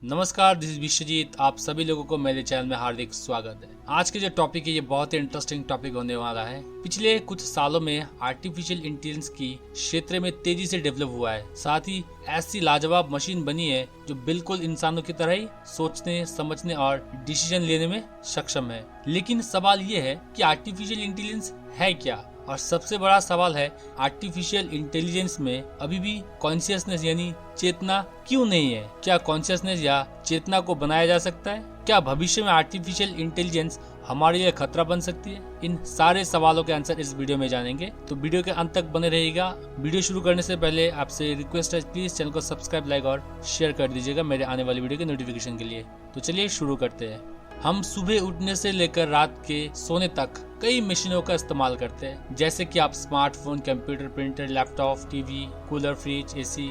नमस्कार, this is Vishwajeet. आप सभी लोगों को मेरे चैनल में हार्दिक स्वागत है। आज के जो टॉपिक है ये बहुत ही इंटरेस्टिंग टॉपिक होने वाला है। पिछले कुछ सालों में आर्टिफिशियल इंटेलिजेंस की क्षेत्र में तेजी से डेवलप हुआ है। साथ ही ऐसी लाजवाब मशीन बनी है जो बिल्कुल इंसानों की तरह ही सोचने, समझने और डिसीजन लेने में सक्षम है। लेकिन सवाल ये है कि आर्टिफिशियल इंटेलिजेंस है क्या? और सबसे बड़ा सवाल है, आर्टिफिशियल इंटेलिजेंस में अभी भी कॉन्शियसनेस यानी चेतना क्यों नहीं है? क्या कॉन्शियसनेस या चेतना को बनाया जा सकता है? क्या भविष्य में आर्टिफिशियल इंटेलिजेंस हमारे लिए खतरा बन सकती है? इन सारे सवालों के आंसर इस वीडियो में जानेंगे, तो वीडियो के अंत तक बने रहिएगा। वीडियो शुरू करने से पहले आपसे रिक्वेस्ट है, प्लीज चैनल को सब्सक्राइब, लाइक और शेयर कर दीजिएगा मेरे आने वाली वीडियो के नोटिफिकेशन के लिए। तो चलिए शुरू करते हैं। हम सुबह उठने से लेकर रात के सोने तक कई मशीनों का इस्तेमाल करते हैं, जैसे कि आप smartphone, computer, printer, laptop, TV, cooler, fridge, AC,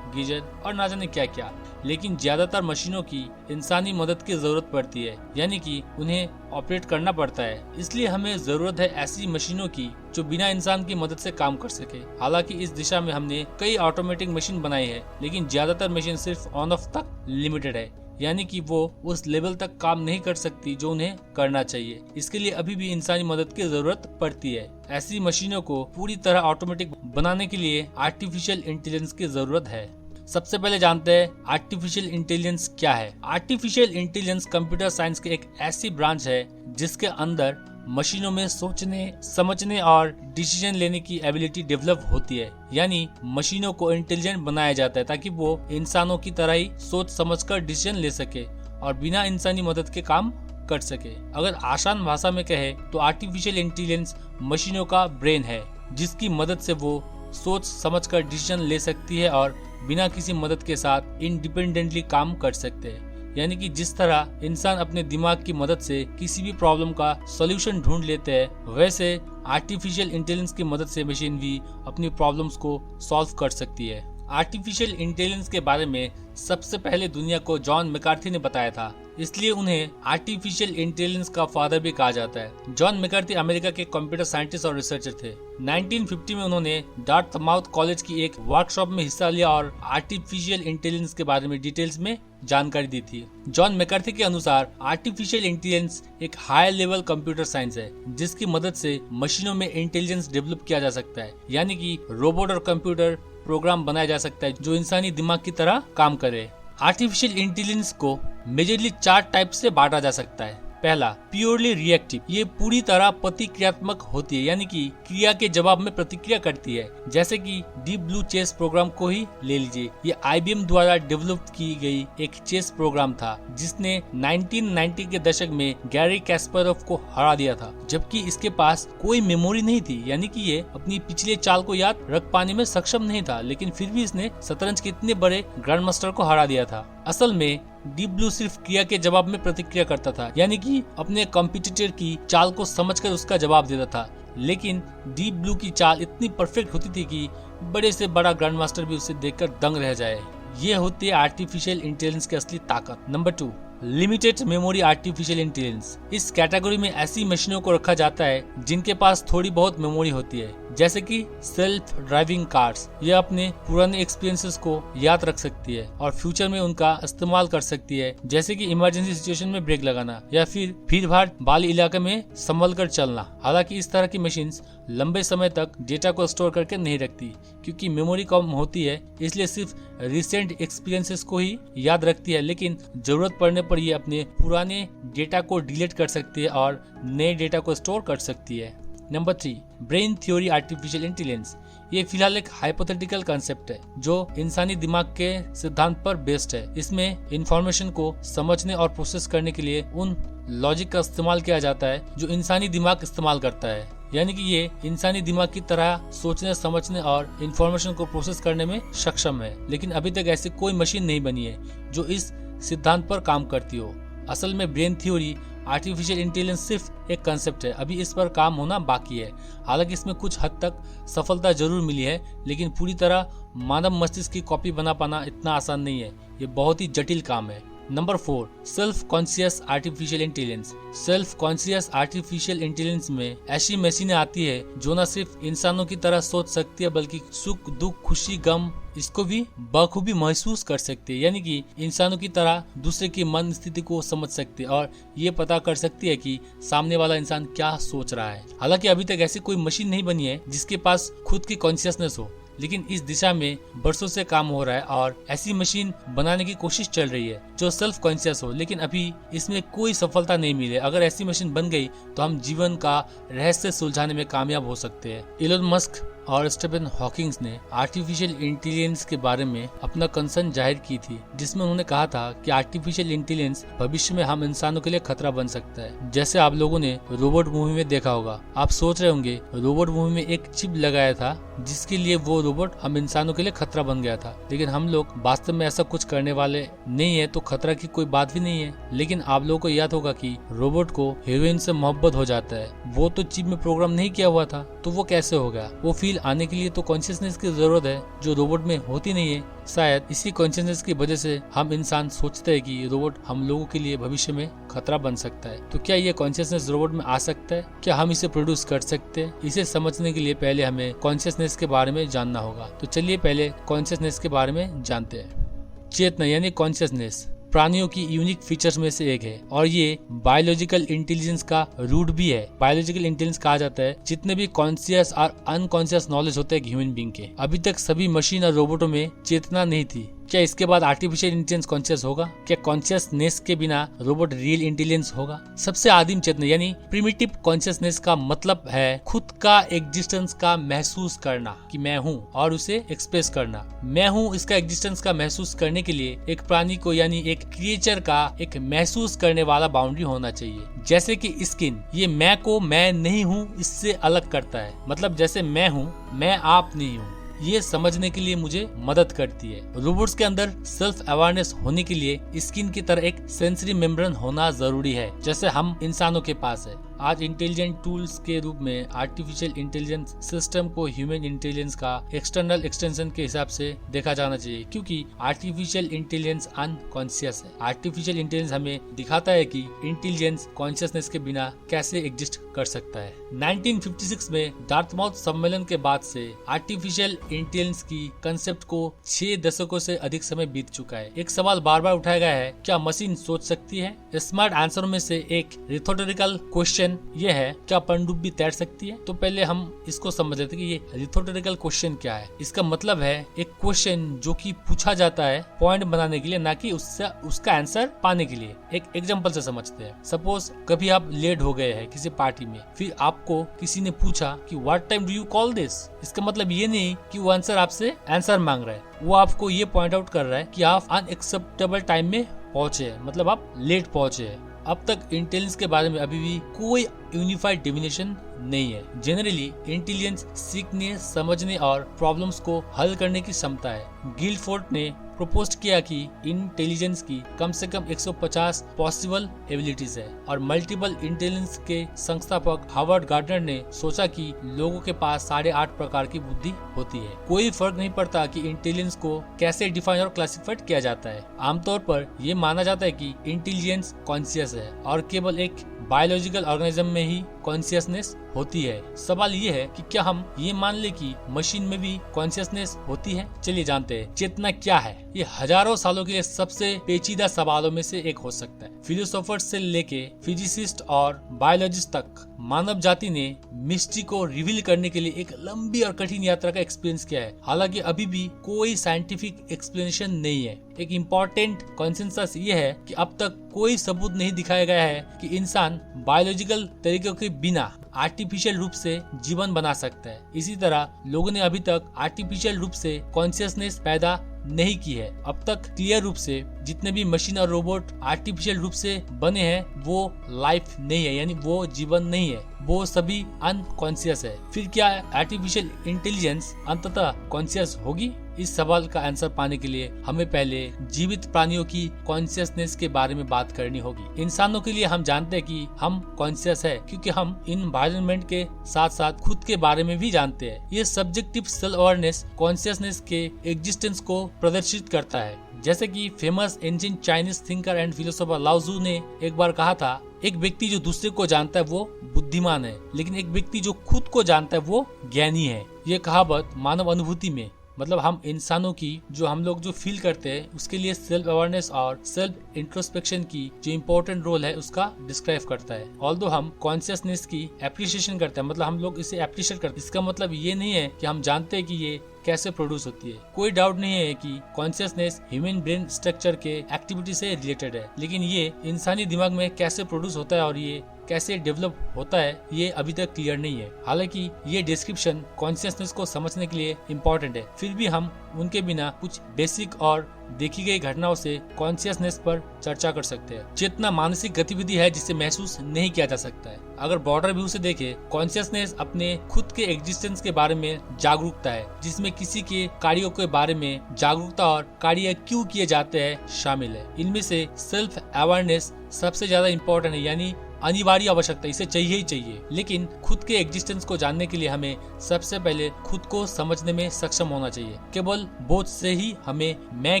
geyser और ना जाने क्या क्या। लेकिन ज्यादातर मशीनों की इंसानी मदद की जरूरत पड़ती है, यानी कि उन्हें ऑपरेट करना पड़ता है। इसलिए हमें जरूरत है ऐसी मशीनों की जो बिना इंसान की मदद से काम कर सके। हालांकि इस दिशा में हमने कई ऑटोमेटिक मशीन बनाई है, लेकिन ज्यादातर मशीन सिर्फ ऑन ऑफ तक लिमिटेड है, यानी कि वो उस लेवल तक काम नहीं कर सकती जो उन्हें करना चाहिए। इसके लिए अभी भी इंसानी मदद की जरूरत पड़ती है। ऐसी मशीनों को पूरी तरह ऑटोमेटिक बनाने के लिए आर्टिफिशियल इंटेलिजेंस की जरूरत है। सबसे पहले जानते हैं आर्टिफिशियल इंटेलिजेंस क्या है। आर्टिफिशियल इंटेलिजेंस कंप्यूटर साइंस की एक ऐसी ब्रांच है जिसके अंदर मशीनों में सोचने, समझने और डिसीजन लेने की एबिलिटी डेवलप होती है। यानी मशीनों को इंटेलिजेंट बनाया जाता है ताकि वो इंसानों की तरह ही सोच समझकर डिसीजन ले सके और बिना इंसानी मदद के काम कर सके। अगर आसान भाषा में कहे तो आर्टिफिशियल इंटेलिजेंस मशीनों का ब्रेन है, जिसकी मदद से वो सोच समझकर डिसीजन ले सकती है और बिना किसी मदद के साथ इंडिपेंडेंटली काम कर सकते हैं। यानी कि जिस तरह इंसान अपने दिमाग की मदद से किसी भी प्रॉब्लम का सॉल्यूशन ढूंढ लेते हैं, वैसे आर्टिफिशियल इंटेलिजेंस की मदद से मशीन भी अपनी प्रॉब्लम्स को सॉल्व कर सकती है। आर्टिफिशियल इंटेलिजेंस के बारे में सबसे पहले दुनिया को जॉन मैकार्थी ने बताया था, इसलिए उन्हें आर्टिफिशियल इंटेलिजेंस का फादर भी कहा जाता है। जॉन मैकार्थी अमेरिका के कंप्यूटर साइंटिस्ट और रिसर्चर थे। 1950 में उन्होंने डार्टमाउथ कॉलेज की एक वर्कशॉप में हिस्सा लिया और आर्टिफिशियल इंटेलिजेंस के बारे में डिटेल्स में जानकारी दी थी। जॉन मैकार्थी के अनुसार आर्टिफिशियल इंटेलिजेंस एक हाई लेवल कंप्यूटर साइंस है, जिसकी मदद से मशीनों में इंटेलिजेंस डेवलप किया जा सकता है। यानी कि रोबोट और कंप्यूटर प्रोग्राम बनाया जा सकता है जो इंसानी दिमाग की तरह काम करे। आर्टिफिशियल इंटेलिजेंस को मेजरली 4 टाइप से बांटा जा सकता है। पहला, प्योरली रिएक्टिव। ये पूरी तरह प्रतिक्रियात्मक होती है, यानी कि क्रिया के जवाब में प्रतिक्रिया करती है। जैसे कि डीप ब्लू चेस प्रोग्राम को ही ले लीजिए। ये IBM द्वारा डेवलप की गई एक चेस प्रोग्राम था जिसने 1990 के दशक में गैरी कैस्परोव को हरा दिया था, जबकि इसके पास कोई मेमोरी नहीं थी, यानी कि ये अपनी पिछले चाल को याद रख पाने में सक्षम नहीं था। लेकिन फिर भी इसने शतरंज के इतने बड़े ग्रैंड मास्टर को हरा दिया था। असल में डीप ब्लू सिर्फ क्रिया के जवाब में प्रतिक्रिया करता था, यानी कि अपने कॉम्पिटिटर की चाल को समझकर उसका जवाब देता था। लेकिन डीप ब्लू की चाल इतनी परफेक्ट होती थी कि बड़े से बड़ा ग्रैंड मास्टर भी उसे देखकर दंग रह जाए। ये होती है आर्टिफिशियल इंटेलिजेंस की असली ताकत। Number 2, limited memory artificial intelligence. इस कैटेगरी में ऐसी मशीनों को रखा जाता है जिनके पास थोड़ी बहुत मेमोरी होती है, जैसे कि सेल्फ ड्राइविंग कार्स। ये अपने पुराने एक्सपीरियंसेस को याद रख सकती है और फ्यूचर में उनका इस्तेमाल कर सकती है, जैसे कि इमरजेंसी सिचुएशन में ब्रेक लगाना या फिर भीड़ भाड़ वाले इलाके में संभल कर चलना। हालांकि इस तरह की मशीन्स लंबे समय तक डेटा को स्टोर करके नहीं रखती, क्योंकि मेमोरी कम होती है, इसलिए सिर्फ रिसेंट एक्सपीरियंसेस को ही याद रखती है। लेकिन जरूरत पड़ने पर ये अपने पुराने डेटा को डिलीट कर सकती है और नए डेटा को स्टोर कर सकती है। Number 3, brain theory artificial intelligence. ये फिलहाल एक हाइपोथेटिकल कंसेप्ट है जो इंसानी दिमाग के सिद्धांत पर बेस्ड है। इसमें इंफॉर्मेशन को समझने और प्रोसेस करने के लिए उन लॉजिक का इस्तेमाल किया जाता है जो इंसानी दिमाग इस्तेमाल करता है। यानी कि ये इंसानी दिमाग की तरह सोचने, समझने और इंफॉर्मेशन को प्रोसेस करने में सक्षम है। लेकिन अभी तक ऐसी कोई मशीन नहीं बनी है जो इस सिद्धांत पर काम करती हो। असल में ब्रेन थ्योरी आर्टिफिशियल इंटेलिजेंस सिर्फ एक कंसेप्ट है, अभी इस पर काम होना बाकी है। हालांकि इसमें कुछ हद तक सफलता जरूर मिली है, लेकिन पूरी तरह मानव मस्तिष्क की कॉपी बना पाना इतना आसान नहीं है। ये बहुत ही जटिल काम है। Number 4, self conscious artificial intelligence. Self conscious artificial intelligence में ऐसी मशीनें आती है जो न सिर्फ इंसानों की तरह सोच सकती है बल्कि सुख, दुख, खुशी, गम इसको भी बखूबी महसूस कर सकती है। यानी कि इंसानों की तरह दूसरे की मन स्थिति को समझ सकती है और ये पता कर सकती है कि सामने वाला इंसान क्या सोच रहा है। हालांकि अभी तक ऐसी कोई मशीन नहीं बनी है जिसके पास खुद की कॉन्शियसनेस हो, लेकिन इस दिशा में बरसों से काम हो रहा है और ऐसी मशीन बनाने की कोशिश चल रही है जो सेल्फ कॉन्शियस हो, लेकिन अभी इसमें कोई सफलता नहीं मिली। अगर ऐसी मशीन बन गई तो हम जीवन का रहस्य सुलझाने में कामयाब हो सकते हैं। इलोन मस्क और स्टीफन हॉकिंग्स ने आर्टिफिशियल इंटेलिजेंस के बारे में अपना कंसर्न जाहिर की थी, जिसमें उन्होंने कहा था कि आर्टिफिशियल इंटेलिजेंस भविष्य में हम इंसानों के लिए खतरा बन सकता है। जैसे आप लोगों ने रोबोट मूवी में देखा होगा, आप सोच रहे होंगे रोबोट मूवी में एक चिप लगाया था जिसके लिए वो रोबोट हम इंसानों के लिए खतरा बन गया था, लेकिन हम लोग वास्तव में ऐसा कुछ करने वाले नहीं है, तो खतरा की कोई बात भी नहीं है। लेकिन आप लोगों को याद होगा कि रोबोट को हीरोइन से मोहब्बत हो जाता है, वो तो चिप में प्रोग्राम नहीं किया हुआ था, तो वो कैसे हो गया? वो फील आने के लिए तो कॉन्शियसनेस की जरूरत है जो रोबोट में होती नहीं है। शायद इसी कॉन्शियसनेस की वजह से हम इंसान सोचते हैं कि रोबोट हम लोगों के लिए भविष्य में खतरा बन सकता है। तो क्या ये कॉन्शियसनेस रोबोट में आ सकता है? क्या हम इसे प्रोड्यूस कर सकते हैं? इसे समझने के लिए पहले हमें कॉन्शियसनेस के बारे में जानना होगा। तो चलिए पहले कॉन्शियसनेस के बारे में जानते हैं। चेतना यानी कॉन्शियसनेस प्राणियों की यूनिक फीचर्स में से एक है और ये बायोलॉजिकल इंटेलिजेंस का रूट भी है। बायोलॉजिकल इंटेलिजेंस कहा जाता है जितने भी कॉन्शियस और अनकॉन्शियस नॉलेज होते हैं ह्यूमन बीइंग के। अभी तक सभी मशीन और रोबोटों में चेतना नहीं थी। क्या इसके बाद आर्टिफिशियल इंटेलिजेंस कॉन्शियस होगा? क्या कॉन्शियसनेस के बिना रोबोट रियल इंटेलिजेंस होगा? सबसे आदिम चेतना यानी प्रिमिटिव कॉन्शियसनेस का मतलब है खुद का एग्जिस्टेंस का महसूस करना कि मैं हूँ और उसे एक्सप्रेस करना। मैं हूँ इसका एग्जिस्टेंस का महसूस करने के लिए एक प्राणी को यानी एक क्रिएचर का एक महसूस करने वाला बाउंड्री होना चाहिए। जैसे कि स्किन, ये मैं को मैं नहीं हूँ इससे अलग करता है। मतलब जैसे मैं हूँ, मैं आप नहीं हूँ, ये समझने के लिए मुझे मदद करती है। रोबोट्स के अंदर सेल्फ अवेयरनेस होने के लिए स्किन की तरह एक सेंसरी मेम्ब्रेन होना जरूरी है, जैसे हम इंसानों के पास है। आज इंटेलिजेंट टूल्स के रूप में आर्टिफिशियल इंटेलिजेंस सिस्टम को ह्यूमन इंटेलिजेंस का एक्सटर्नल एक्सटेंशन के हिसाब से देखा जाना चाहिए, क्योंकि आर्टिफिशियल इंटेलिजेंस अनकॉन्शियस है। आर्टिफिशियल इंटेलिजेंस हमें दिखाता है कि इंटेलिजेंस कॉन्शियसनेस के बिना कैसे एग्जिस्ट कर सकता है। 1956 में डार्टमाउथ सम्मेलन के बाद से आर्टिफिशियल इंटेलिजेंस की कंसेप्ट को 6 दशकों से अधिक समय बीत चुका है। एक सवाल बार बार उठाया गया है, क्या मशीन सोच सकती है? स्मार्ट आंसर में से एक रिथोरिकल क्वेश्चन ये है, क्या पनडुब्बी तैर सकती है? तो पहले हम इसको समझ लेते हैं कि ये रिथोरिकल क्वेश्चन क्या है। इसका मतलब है एक क्वेश्चन जो कि पूछा जाता है पॉइंट बनाने के लिए, ना कि उसका आंसर पाने के लिए। एक एग्जांपल से समझते हैं। सपोज कभी आप लेट हो गए हैं किसी पार्टी में, फिर आपको किसी ने पूछा कि what time do you call this. इसका मतलब ये नहीं कि वो आंसर मांग रहा है, वो आपको ये पॉइंट आउट कर रहा है कि आप अनएक्सेप्टेबल टाइम में पहुंचे हैं, मतलब आप लेट पहुंचे हैं। अब तक इंटेलिजेंस के बारे में अभी भी कोई यूनिफाइड डेफिनेशन नहीं है। जनरली इंटेलिजेंस सीखने, समझने और प्रॉब्लम्स को हल करने की क्षमता है। गिलफोर्ड ने प्रपोज किया कि इंटेलिजेंस की कम से कम 150 पॉसिबल एबिलिटीज है और मल्टीपल इंटेलिजेंस के संस्थापक हार्वर्ड गार्डनर ने सोचा कि लोगों के पास 8.5 प्रकार की बुद्धि होती है। कोई फर्क नहीं पड़ता कि इंटेलिजेंस को कैसे डिफाइन और क्लासिफाइड किया जाता है। आमतौर पर यह माना जाता है कि इंटेलिजेंस कॉन्शियस है और केवल एक बायोलॉजिकल ऑर्गेनिज्म में ही कॉन्शियसनेस होती है। सवाल ये है कि क्या हम ये मान ले कि मशीन में भी कॉन्शियसनेस होती है? चलिए जानते हैं चेतना क्या है। ये हजारों सालों के लिए सबसे पेचीदा सवालों में से एक हो सकता है। फिलोसोफर्स से लेके फिजिसिस्ट और बायोलॉजिस्ट तक मानव जाति ने मिस्ट्री को रिवील करने के लिए एक लंबी और कठिन यात्रा का एक्सपीरियंस किया है। हालांकि अभी भी कोई साइंटिफिक एक्सप्लेनेशन नहीं है। एक इम्पोर्टेंट कॉन्सेंसस ये है कि अब तक कोई सबूत नहीं दिखाया गया है कि इंसान बायोलॉजिकल तरीकों के बिना आर्टिफिशियल रूप से जीवन बना सकता है। इसी तरह लोगों ने अभी तक आर्टिफिशियल रूप से कॉन्शियसनेस पैदा नहीं की है। अब तक क्लियर रूप से जितने भी मशीन और रोबोट आर्टिफिशियल रूप से बने हैं वो लाइफ नहीं है, यानी वो जीवन नहीं है, वो सभी अनकॉन्शियस है। फिर क्या आर्टिफिशियल इंटेलिजेंस अंततः कॉन्शियस होगी? इस सवाल का आंसर पाने के लिए हमें पहले जीवित प्राणियों की कॉन्शियसनेस के बारे में बात करनी होगी। इंसानों के लिए हम जानते हैं कि हम कॉन्शियस है क्योंकि हम इन्वायरमेंट के साथ साथ खुद के बारे में भी जानते हैं। ये सब्जेक्टिव सेल्फ अवेयरनेस कॉन्शियसनेस के एग्जिस्टेंस को प्रदर्शित करता है। जैसे कि famous ancient Chinese thinker and philosopher लाओ त्जू ने एक बार कहा था, एक व्यक्ति जो दूसरे को जानता है वो बुद्धिमान है, लेकिन एक व्यक्ति जो खुद को जानता है वो ज्ञानी है। ये कहावत मानव अनुभूति में, मतलब हम इंसानों की जो हम लोग जो फील करते हैं उसके लिए सेल्फ अवेयरनेस और सेल्फ इंट्रोस्पेक्शन की जो इम्पोर्टेंट रोल है उसका डिस्क्राइब करता है। ऑल्दो हम कॉन्शियसनेस की एप्रिसिएशन करते हैं, मतलब हम लोग इसे एप्रिशिएट करते हैं, इसका मतलब ये नहीं है कि हम जानते हैं कि ये कैसे प्रोड्यूस होती है। कोई डाउट नहीं है कि कॉन्शियसनेस ह्यूमन ब्रेन स्ट्रक्चर के एक्टिविटी से रिलेटेड है, लेकिन ये इंसानी दिमाग में कैसे प्रोड्यूस होता है और ये कैसे डेवलप होता है ये अभी तक क्लियर नहीं है। हालांकि ये डिस्क्रिप्शन कॉन्शियसनेस को समझने के लिए इम्पोर्टेंट है, फिर भी हम उनके बिना कुछ बेसिक और देखी गई घटनाओं से कॉन्शियसनेस पर चर्चा कर सकते हैं। चेतना मानसिक गतिविधि है जिसे महसूस नहीं किया जा सकता है। अगर ब्रॉडर व्यू से देखें, कॉन्शियसनेस अपने खुद के एग्जिस्टेंस के बारे में जागरूकता है, जिसमें किसी के कार्यों के बारे में जागरूकता और कार्य क्यों किए जाते हैं शामिल है। इनमें से सेल्फ अवेयरनेस सबसे ज्यादा इम्पोर्टेंट है, यानी अनिवार्य आवश्यकता, इसे चाहिए ही चाहिए। लेकिन खुद के एग्जिस्टेंस को जानने के लिए हमें सबसे पहले खुद को समझने में सक्षम होना चाहिए। केवल बोध से ही हमें मैं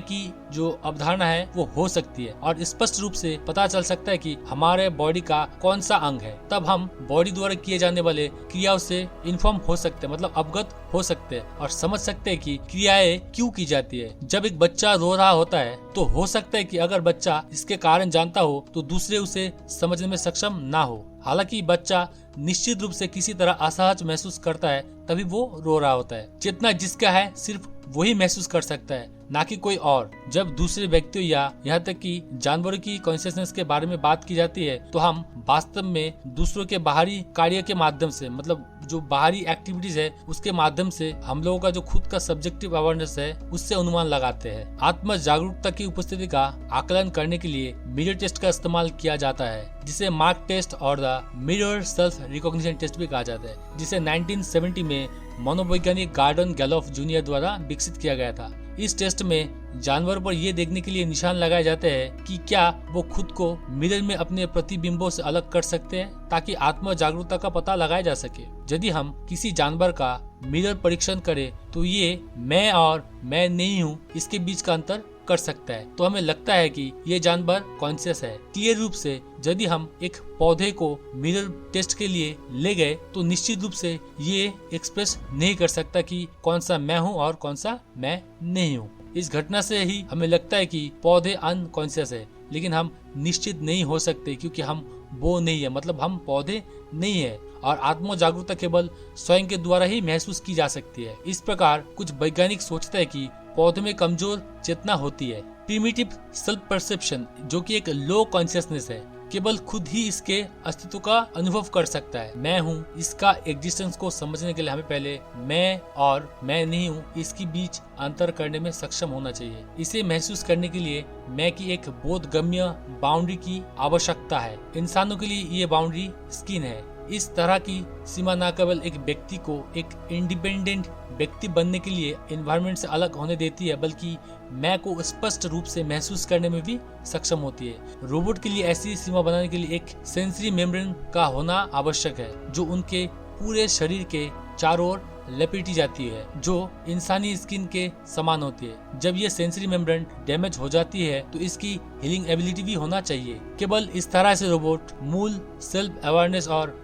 की जो अवधारणा है वो हो सकती है और स्पष्ट रूप से पता चल सकता है कि हमारे बॉडी का कौन सा अंग है। तब हम बॉडी द्वारा किए जाने वाले क्रियाओं से इन्फॉर्म हो सकते हैं, मतलब अवगत हो सकते हैं और समझ सकते हैं कि क्रियाएं क्यों की जाती है। जब एक बच्चा रो रहा होता है तो हो सकता है कि अगर बच्चा इसके कारण जानता हो तो दूसरे उसे समझने में सक्षम ना हो। हालांकि बच्चा निश्चित रूप से किसी तरह असहज महसूस करता है तभी वो रो रहा होता है। चेतना जिसका है सिर्फ वही महसूस कर सकता है, ना कि कोई और। जब दूसरे व्यक्तियों या यहाँ तक कि जानवरों की कॉन्शियसनेस के बारे में बात की जाती है तो हम वास्तव में दूसरों के बाहरी कार्य के माध्यम से, मतलब जो बाहरी एक्टिविटीज है उसके माध्यम से हम लोगों का जो खुद का सब्जेक्टिव अवेयरनेस है उससे अनुमान लगाते हैं। आत्म जागरूकता की उपस्थिति का आकलन करने के लिए मिरर टेस्ट का इस्तेमाल किया जाता है, जिसे मार्क टेस्ट और the mirror self recognition test भी कहा जाता है, जिसे 1970 में मनोवैज्ञानिक गॉर्डन गैलोफ जूनियर द्वारा विकसित किया गया था। इस टेस्ट में जानवर पर यह देखने के लिए निशान लगाए जाते हैं कि क्या वो खुद को मिरर में अपने प्रतिबिंबों से अलग कर सकते हैं, ताकि आत्म जागरूकता का पता लगाया जा सके। यदि हम किसी जानवर का मिरर परीक्षण करें तो ये मैं और मैं नहीं हूँ इसके बीच का अंतर कर सकता है, तो हमें लगता है कि ये जानवर कॉन्शियस है। क्लियर रूप से यदि हम एक पौधे को मिरर टेस्ट के लिए ले गए तो निश्चित रूप से ये एक्सप्रेस नहीं कर सकता कि कौन सा मैं हूँ और कौन सा मैं नहीं हूँ। इस घटना से ही हमें लगता है कि पौधे अनकॉन्शियस है, लेकिन हम निश्चित नहीं हो सकते क्योंकि हम वो नहीं है, मतलब हम पौधे नहीं है और आत्म जागरूकता केवल स्वयं के द्वारा ही महसूस की जा सकती है। इस प्रकार कुछ वैज्ञानिक सोचते हैं कि पौधे में कमजोर चेतना होती है। प्रिमिटिव सेल्फ परसेप्शन, जो कि एक लो कॉन्शियसनेस है, केवल खुद ही इसके अस्तित्व का अनुभव कर सकता है। मैं हूँ इसका एग्जिस्टेंस को समझने के लिए हमें पहले मैं और मैं नहीं हूँ इसके बीच अंतर करने में सक्षम होना चाहिए। इसे महसूस करने के लिए मैं की एक बोधगम्य बाउंड्री की आवश्यकता है। इंसानों के लिए ये बाउंड्री स्किन है। इस तरह की सीमा न केवल एक व्यक्ति को एक इंडिपेंडेंट व्यक्ति बनने के लिए एनवायरनमेंट से अलग होने देती है, बल्कि मैं को स्पष्ट रूप से महसूस करने में भी सक्षम होती है। रोबोट के लिए ऐसी सीमा बनाने के लिए एक सेंसरी मेम्ब्रेन का होना आवश्यक है, जो उनके पूरे शरीर के चारों ओर लपेटी जाती है, जो इंसानी स्किन के समान होती है। जब ये सेंसरी मेम्ब्रेन डैमेज हो जाती है तो इसकी हीलिंग एबिलिटी भी होना चाहिए। केवल इस तरह से रोबोट मूल सेल्फ अवेयरनेस और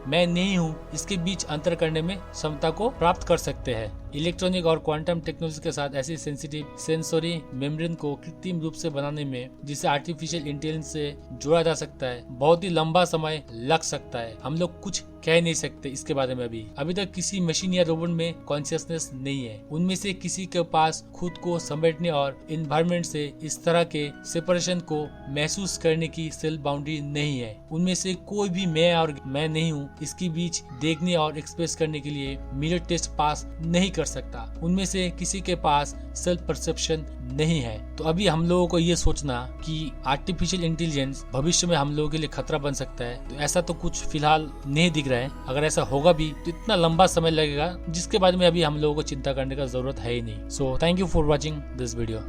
मैं नहीं हूँ इसके बीच अंतर करने में क्षमता को प्राप्त कर सकते हैं। इलेक्ट्रॉनिक और क्वांटम टेक्नोलॉजी के साथ ऐसी सेंसिटिव सेंसरी मेम्ब्रेन को कृत्रिम रूप से बनाने में, जिसे आर्टिफिशियल इंटेलिजेंस से जोड़ा जा सकता है, बहुत ही लंबा समय लग सकता है। हम लोग कुछ कह नहीं सकते इसके बारे में। अभी तक किसी मशीन या रोबोट में कॉन्शियसनेस नहीं है। उनमें से किसी के पास खुद को समेटने और एनवायरनमेंट से इस तरह के सेपरेशन को महसूस करने की सेल्फ बाउंड्री नहीं है। उनमें से कोई भी मैं और मैं नहीं हूँ इसके बीच देखने और एक्सप्रेस करने के लिए मिरर टेस्ट पास नहीं कर सकता। उनमें से किसी के पास सेल्फ परसेप्शन नहीं है। तो अभी हम लोगों को ये सोचना कि आर्टिफिशियल इंटेलिजेंस भविष्य में हम लोगों के लिए खतरा बन सकता है, तो ऐसा तो कुछ फिलहाल नहीं दिख रहा है। अगर ऐसा होगा भी तो इतना लंबा समय लगेगा जिसके बारे में अभी हम लोगों को चिंता करने का जरूरत है ही नहीं। So thank you for watching this video.